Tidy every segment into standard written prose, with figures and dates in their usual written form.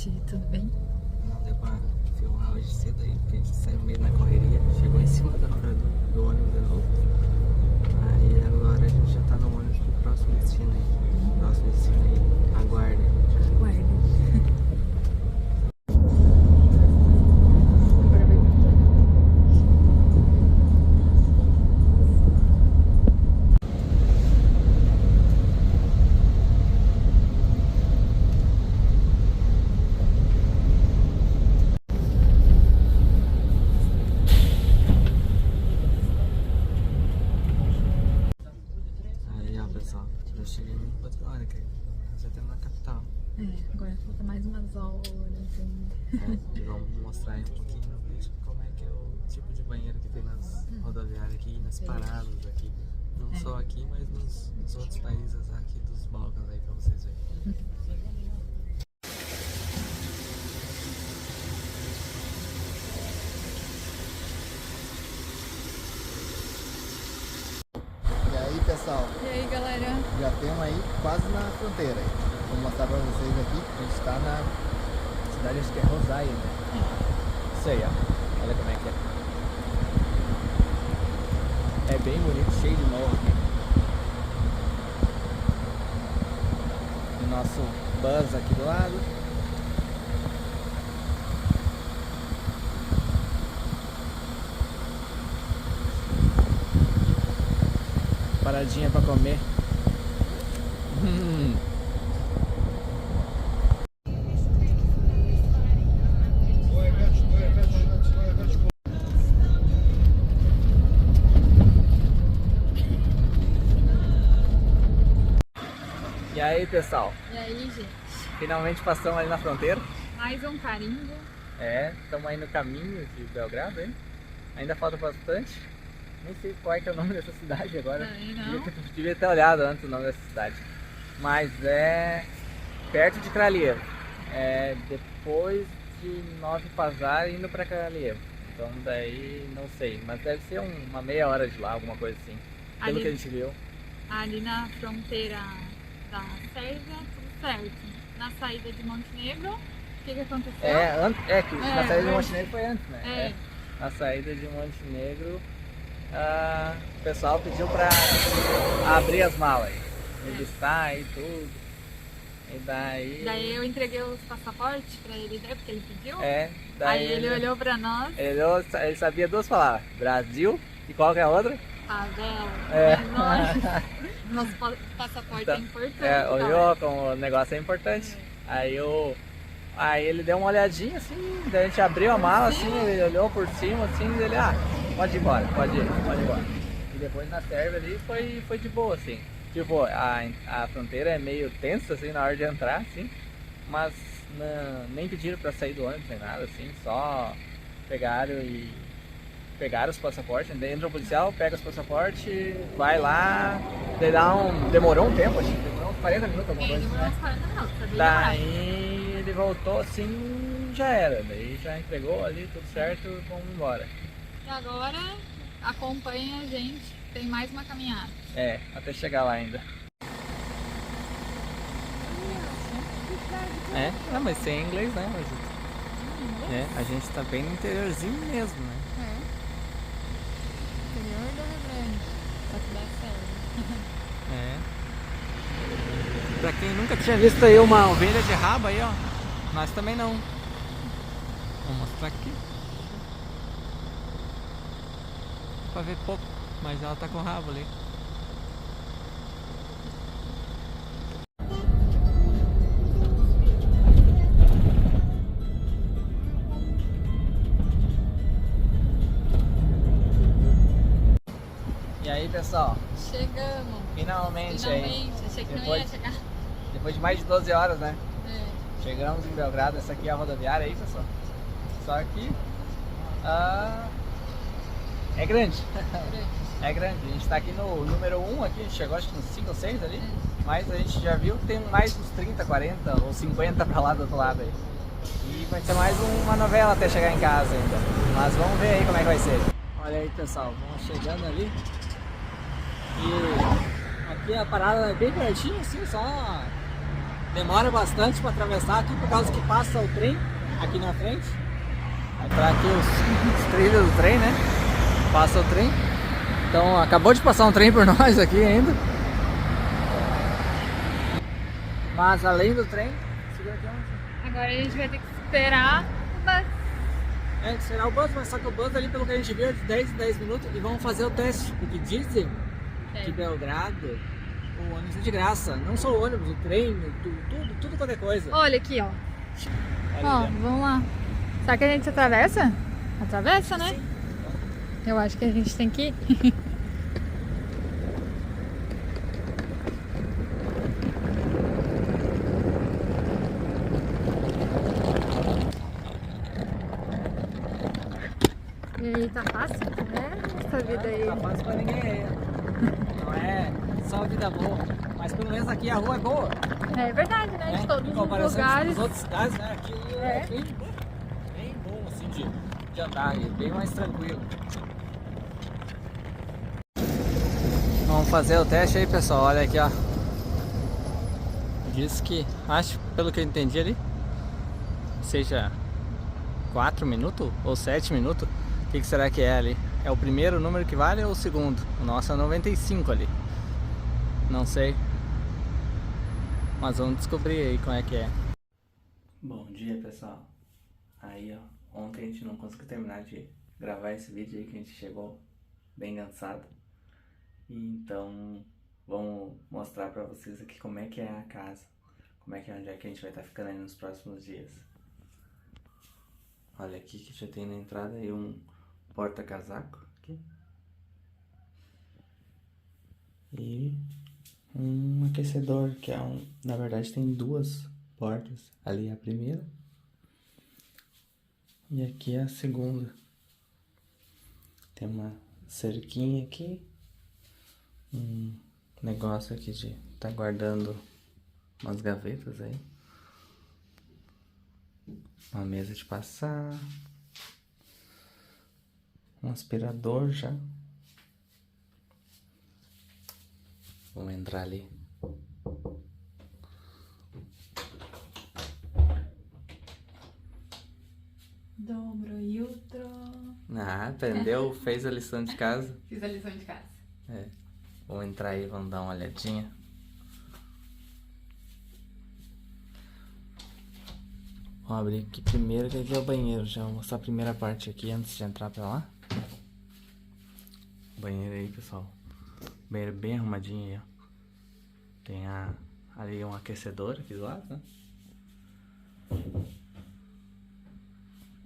noite, tudo bem? Não deu pra filmar hoje cedo aí, porque a gente saiu meio na correria, chegou em cima da hora do ônibus de novo. Aí agora a gente já tá no ônibus pro próximo destino aí. Próximo destino aí, aguarde. Aguarde. Aí ó pessoal, já cheguei em Porto Alegre, cara. Já estamos na capital. Agora falta mais umas horas ainda. E vamos mostrar aí um pouquinho no vídeo como é que é o tipo de banheiro que tem nas rodoviárias aqui, nas paradas aqui. Não só aqui, mas nos outros países aqui dos Balcãs aí pra vocês verem. E aí pessoal, E aí, galera? já temos aí quase na fronteira. Vou mostrar pra vocês aqui, a gente está na cidade, acho que é Rosario, né? Isso aí, ó. Olha como é que é. É bem bonito, cheio de morro aqui. O nosso bus aqui do lado. Paradinha pra comer. E aí pessoal, E aí, gente? finalmente passamos ali na fronteira. Mais um carimbo. Estamos aí no caminho de Belgrado, hein? Ainda falta bastante. Nem sei qual é que é o nome dessa cidade agora. Não. Devia ter olhado antes o nome dessa cidade. Mas é perto de Kraljevo. É depois de Novi Pazar indo para Kraljevo. Então daí não sei, mas deve ser uma meia hora de lá, alguma coisa assim. Pelo Ali- que a gente viu. Ali na fronteira da Sérvia, tudo certo. Na saída de Montenegro, o que aconteceu? Que na saída de é. Montenegro foi antes, né? Na saída de Montenegro, o pessoal pediu pra abrir as malas, revistar e tudo. E Daí eu entreguei os passaportes pra ele, né? Porque ele pediu. Daí Aí ele olhou pra nós, ele sabia duas palavras, Brasil e qual que é a outra? favela. É. Nosso passaporte é importante. Olhou galera. como o negócio é importante. Aí ele deu uma olhadinha assim, daí a gente abriu a mala assim, ele olhou por cima assim, e ele, pode ir embora, pode ir embora. E depois na Sérvia ali foi de boa assim. Tipo, a fronteira é meio tensa assim na hora de entrar, assim, mas nem pediram pra sair do ônibus nem nada, assim, só pegaram os passaportes, daí entra o policial, pega os passaportes, vai lá, daí demorou um tempo, acho que demorou uns 40 minutos, alguma coisa assim, Demorou né? uns 40 minutos, tá bem demais. Daí ele voltou assim, já era, daí já entregou ali, tudo certo, vamos embora. E agora acompanha a gente, tem mais uma caminhada. Até chegar lá ainda. Não, mas sem inglês, né? A gente tá bem no interiorzinho mesmo, né? Interior do Rio Grande, só que da Sérvia. Pra quem nunca tinha visto aí uma ovelha de rabo aí, ó, nós também não. Vou mostrar aqui. Dá pra ver pouco, mas ela tá com o rabo ali. E aí pessoal, Chegamos. finalmente aí, Achei que não ia chegar. depois de mais de 12 horas, né? É. Chegamos em Belgrado, essa aqui é a rodoviária aí, pessoal. Só que é grande. É grande. A gente tá aqui no número 1 aqui, a gente chegou acho que nos 5 ou 6 ali. Mas a gente já viu que tem mais uns 30, 40 ou 50 pra lá do outro lado aí. E vai ser mais uma novela até chegar em casa ainda. Mas vamos ver aí como é que vai ser. Olha aí pessoal, vamos chegando ali. E aqui a parada é bem pertinho assim, só Demora bastante para atravessar aqui por causa que passa o trem aqui na frente. Vai pra aqui os trilhos do trem, né? Passa o trem. Então acabou de passar um trem por nós aqui ainda. Mas além do trem, segura aqui onde? Agora a gente vai ter que esperar o bus. É, será o bus, mas só que o bus ali, pelo que a gente viu, é de 10 em 10 minutos e vamos fazer o teste. Porque dizem que Belgrado, o ônibus é de graça. Não só o ônibus, o trem, tudo qualquer coisa. Olha aqui, ó. Olha Ó, ali, vamos lá. Será que a gente atravessa? Atravessa, né? Sim. Eu acho que a gente tem que ir. E aí, tá fácil, né? Essa vida aí. Tá fácil pra ninguém aí. Não é só vida boa. Mas pelo menos aqui a rua é boa. É verdade, né? De todos Em os comparação lugares. com as outras cidades, né? Aqui É. é bem bom assim de andar, e bem mais tranquilo. Vamos fazer o teste aí, pessoal. Olha aqui, ó. Diz que, acho, pelo que eu entendi ali, seja 4 minutos ou 7 minutos. O que será que é ali? É o primeiro número que vale ou o segundo? O nosso é 95 ali. Não sei. Mas vamos descobrir aí como é que é. Bom dia, pessoal. Aí, ó, ontem a gente não conseguiu terminar de gravar esse vídeo aí, que a gente chegou bem cansado. E então vamos mostrar pra vocês aqui como é que é a casa, como é que é, onde é que a gente vai estar ficando aí nos próximos dias. Olha aqui que já tem na entrada aí um porta-casaco aqui. E um aquecedor, que é na verdade tem duas portas. Ali é a primeira e aqui é a segunda. Tem uma cerquinha aqui, um negócio aqui de tá guardando umas gavetas aí, uma mesa de passar, um aspirador já. Vamos entrar ali. Dobro e outro. Ah, aprendeu, fez a lição de casa. Fiz a lição de casa. É. Vamos entrar aí, vamos dar uma olhadinha. Vou abrir aqui primeiro, que aqui é o banheiro. Já vou mostrar a primeira parte aqui antes de entrar pra lá. Banheiro aí, pessoal. Banheiro bem arrumadinho aí, ó. Tem ali um aquecedor aqui do lado, né?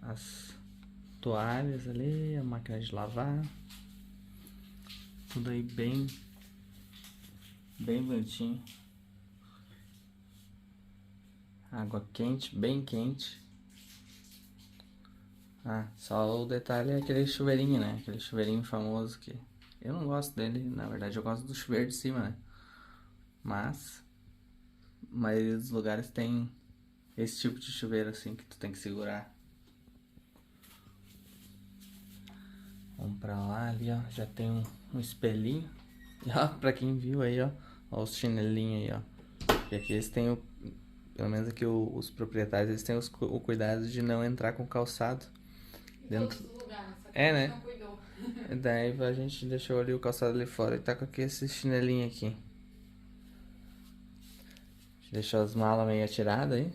As toalhas ali, a máquina de lavar. Tudo aí bem bonitinho. Água quente, bem quente. Ah, só o detalhe é aquele chuveirinho, né? Aquele chuveirinho famoso que eu não gosto dele, na verdade eu gosto do chuveiro de cima, né? Mas a maioria dos lugares tem esse tipo de chuveiro assim que tu tem que segurar. Vamos pra lá, ali ó, já tem um espelhinho. E ó, pra quem viu aí ó os chinelinhos aí ó. E aqui eles têm pelo menos aqui os proprietários, eles têm o cuidado de não entrar com calçado dentro. Lugares, só que É, né? não cuidou. Daí a gente deixou ali o calçado ali fora e tá com aqui esse chinelinho aqui. Deixou as malas meio atiradas aí.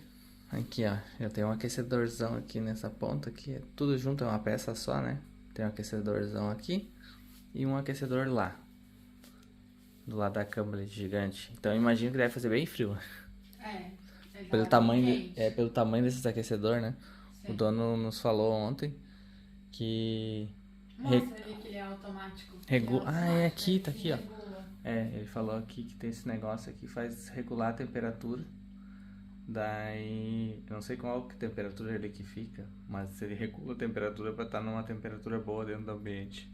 Aqui ó, eu tenho um aquecedorzão aqui nessa ponta aqui. É tudo junto, é uma peça só, né? Tem um aquecedorzão aqui e um aquecedor lá. Do lado da cama ali, gigante. Então eu imagino que deve fazer bem frio. Pelo tamanho desses aquecedor, né? Sim. O dono nos falou ontem que... Mostra ali que ele é automático. É aqui, tá aqui, ó. É, ele falou aqui que tem esse negócio aqui, faz regular a temperatura. Daí, eu não sei qual que temperatura ele que fica, mas ele regula a temperatura para estar numa temperatura boa dentro do ambiente.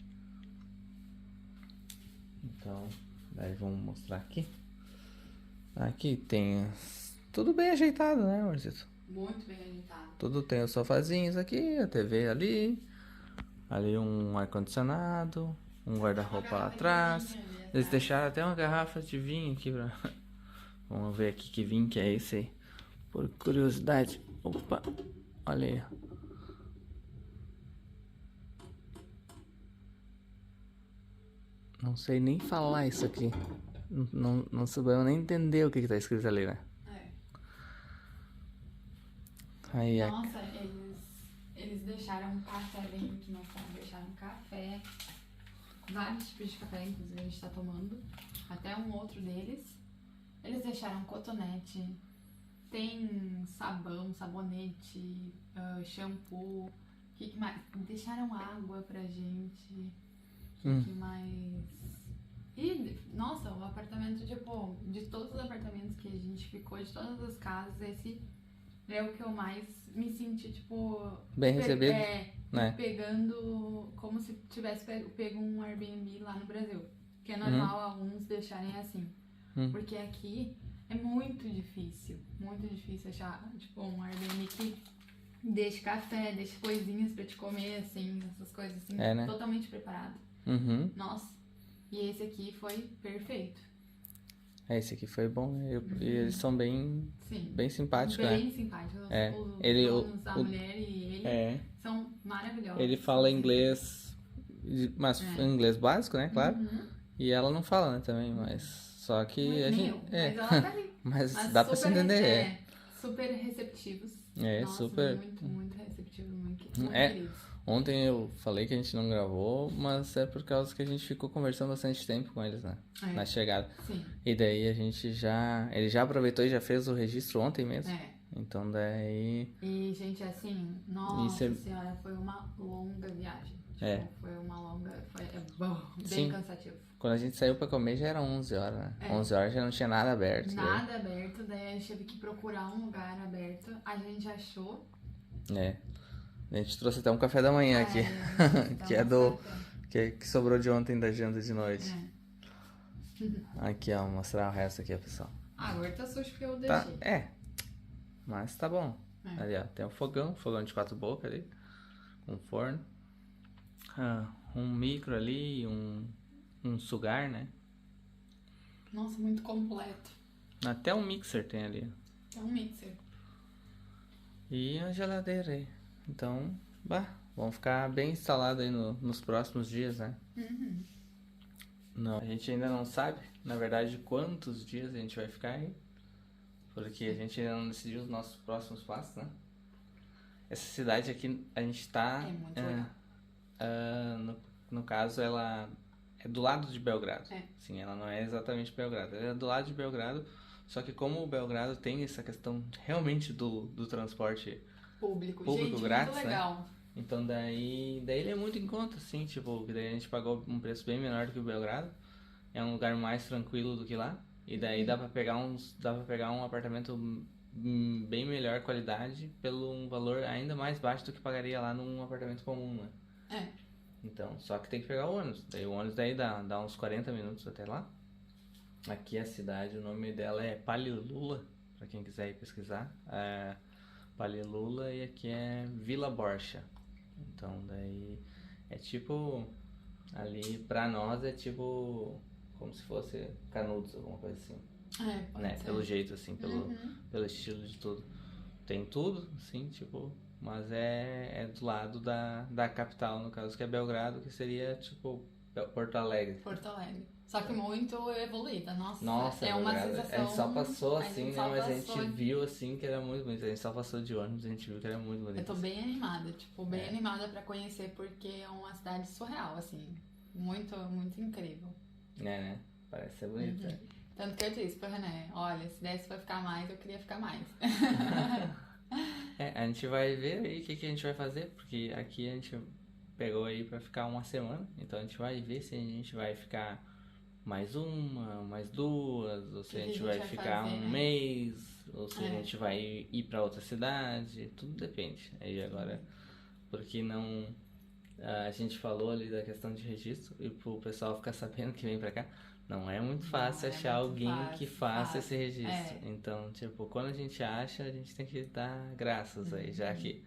Então, daí vamos mostrar aqui. Aqui tem tudo bem ajeitado, né, Marzito? Muito bem ajeitado. Tudo tem os sofazinhos aqui, a TV ali. Ali um ar-condicionado, um guarda-roupa lá atrás. Eles deixaram até uma garrafa de vinho aqui pra... Vamos ver aqui que vinho que é esse aí. Por curiosidade. Opa, olha aí. Não sei nem falar isso aqui. Não soubemos nem entender o que tá escrito ali, né? É. Aí, Nossa, eles deixaram um café bem que não sabe, deixaram café, vários tipos de café, inclusive a gente tá tomando, até um outro deles. Eles deixaram cotonete, tem sabão, sabonete, shampoo, que mais? Deixaram água pra gente, que mais? E, nossa, o apartamento, tipo, de todos os apartamentos que a gente ficou, de todas as casas, esse é o que eu mais me senti, tipo... Bem recebido, né? Pegando como se tivesse pego um Airbnb lá no Brasil. Que é normal alguns deixarem assim. Porque aqui é muito difícil achar, tipo, um Airbnb que deixe café, deixe coisinhas pra te comer, assim, essas coisas assim, né? totalmente preparado. Uhum. Nossa, e esse aqui foi perfeito. Esse aqui foi bom, né? E eles são bem simpáticos, né? Bem simpáticos. Os Ele, donos, a mulher e ele são maravilhosos. Ele fala inglês, mas inglês básico, né? Claro. E ela não fala, né? Também, mas só que Mas a nem gente... eu, mas ela tá ali. Mas dá pra se entender, super receptivos. Nossa, super. Muito receptivos, muito queridos. Ontem eu falei que a gente não gravou, mas é por causa que a gente ficou conversando bastante tempo com eles, né? Na chegada. Sim. E daí a gente ele já aproveitou e já fez o registro ontem mesmo. Então daí... E, gente, assim, nossa senhora, foi uma longa viagem. Tipo, foi uma longa... Foi bem cansativo. Quando a gente saiu pra comer já eram 11 horas, né? 11 horas já não tinha nada aberto. Nada aberto, daí a gente teve que procurar um lugar aberto. A gente achou... A gente trouxe até um café da manhã aqui. Que é que sobrou de ontem da janta de noite. Aqui, ó, vou mostrar o resto aqui, pessoal. Agora tá sujo porque eu deixei. Mas tá bom. Ali, ó, tem um fogão de 4 bocas ali. Um forno. Um micro ali, um sugar, né? Nossa, muito completo. Até um mixer tem ali. É um mixer. E a geladeira aí. Então, vamos ficar bem instalado aí nos próximos dias, né? Não, a gente ainda não sabe, na verdade, quantos dias a gente vai ficar aí. Porque a gente ainda não decidiu os nossos próximos passos, né? Essa cidade aqui, a gente tá... É muito legal. No caso, ela é do lado de Belgrado. Sim, ela não é exatamente Belgrado. Ela é do lado de Belgrado, só que como o Belgrado tem essa questão realmente do transporte público gente, grátis, muito legal. Né? Então daí ele é muito em conta, assim, tipo, daí a gente pagou um preço bem menor do que o Belgrado. É um lugar mais tranquilo do que lá. E daí dá pra pegar um apartamento bem melhor qualidade pelo um valor ainda mais baixo do que pagaria lá num apartamento comum, né? Então, só que tem que pegar o ônibus. Daí o ônibus dá uns 40 minutos até lá. Aqui é a cidade, o nome dela é Palilula, pra quem quiser ir pesquisar. Palilula, e aqui é Vila Borcha. Então daí é tipo, ali pra nós é tipo como se fosse Canudos, alguma coisa assim. Né? Pelo jeito, assim, pelo estilo de tudo. Tem tudo, assim, tipo, mas é do lado da capital, no caso, que é Belgrado, que seria tipo Porto Alegre. Só que muito evoluída, nossa, é uma Belgrado. sensação... A gente só passou assim, né? Mas a gente passou... viu assim que era muito bonito. A gente só passou de ônibus, a gente viu que era muito bonito. Eu tô bem animada, tipo, bem animada pra conhecer, porque é uma cidade surreal, assim. Muito, muito incrível. Né? Parece ser bonito, né? Tanto que eu disse pro René, olha, se desse pra ficar mais, eu queria ficar mais. A gente vai ver aí o que a gente vai fazer, porque aqui a gente pegou aí pra ficar uma semana, então a gente vai ver se a gente vai ficar mais uma, mais duas, ou se a gente vai ficar um mês, ou se a gente vai ir pra outra cidade, tudo depende. Aí agora, porque não... A gente falou ali da questão de registro, e pro pessoal ficar sabendo que vem pra cá, não é muito fácil achar alguém que faça esse registro. Então, tipo, quando a gente acha, a gente tem que dar graças aí, já que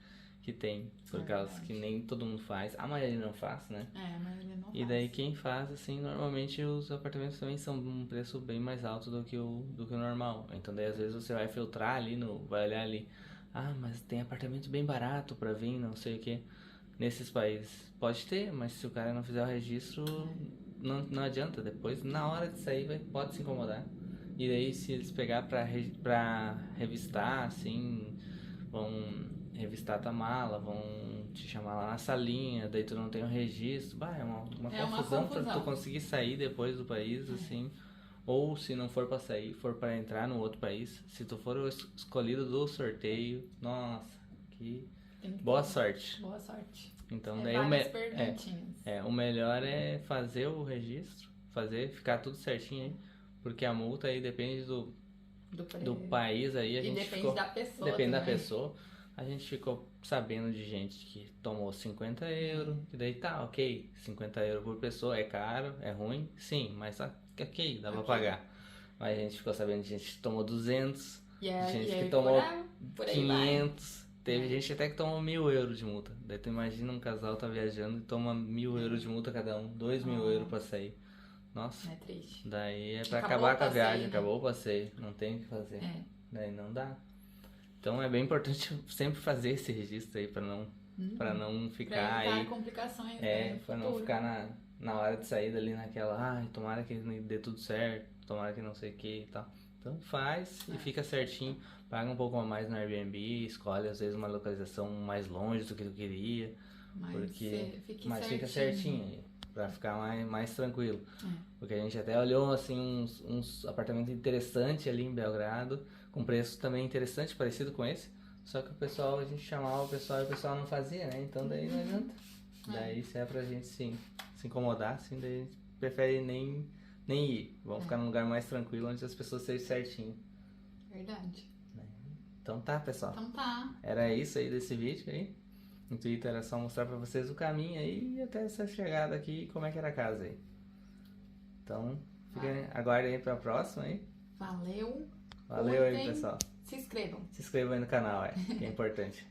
que tem, por causa que nem todo mundo faz, a maioria não faz, né? A maioria não E faz. daí quem faz, assim, normalmente os apartamentos também são um preço bem mais alto do que o normal. Então daí às vezes você vai filtrar ali, vai olhar ali, ah, mas tem apartamento bem barato pra vir, não sei o que. Nesses países pode ter, mas se o cara não fizer o registro, não adianta. Depois, na hora de sair, pode se incomodar. E daí se eles pegar pra revistar, assim, vão revistar tua mala, vão te chamar lá na salinha, daí tu não tem o registro, é uma confusão pra tu conseguir sair depois do país, assim. Ou se não for pra sair, for pra entrar no outro país, se tu for o escolhido do sorteio, nossa, que boa sorte. Boa sorte. Então daí o melhor é fazer o registro, ficar tudo certinho aí, porque a multa aí depende do país aí, a gente depende da pessoa. Depende da pessoa. A gente ficou sabendo de gente que tomou 50 euros, e daí tá, ok, 50 euros por pessoa é caro, é ruim, sim, mas ok, dá pra pagar. Mas a gente ficou sabendo de gente que tomou 200, gente que tomou 500, teve gente até que tomou 1.000 euros de multa. Daí tu imagina um casal tá viajando e toma 1.000 euros de multa cada um, 2.000 euros pra sair. Nossa, é triste. Daí é pra acabar com a viagem, acabou o passeio, não tem o que fazer. Daí não dá. Então é bem importante sempre fazer esse registro aí pra não ficar aí. Complicações. Pra não ficar na hora de sair dali naquela, tomara que dê tudo certo, tomara que não sei o que e tal. Então faz e fica certinho, paga um pouco a mais no Airbnb, escolhe às vezes uma localização mais longe do que tu queria, mas fica certinho aí, pra ficar mais tranquilo. Porque a gente até olhou assim uns apartamentos interessantes ali em Belgrado, com preço também interessante, parecido com esse, só que a gente chamava o pessoal e o pessoal não fazia, né? Então daí não adianta. Daí se é pra gente se incomodar, assim, daí a gente prefere nem ir. Vamos ficar num lugar mais tranquilo, onde as pessoas sejam certinho. Verdade. Então tá, pessoal. Então tá. Era isso aí desse vídeo aí. O intuito era só mostrar pra vocês o caminho aí e até essa chegada aqui, como é que era a casa aí. Então, aguardem aí pra próxima aí. Valeu Valeu aí, pessoal. Se inscrevam. Se inscrevam aí no canal, que é importante.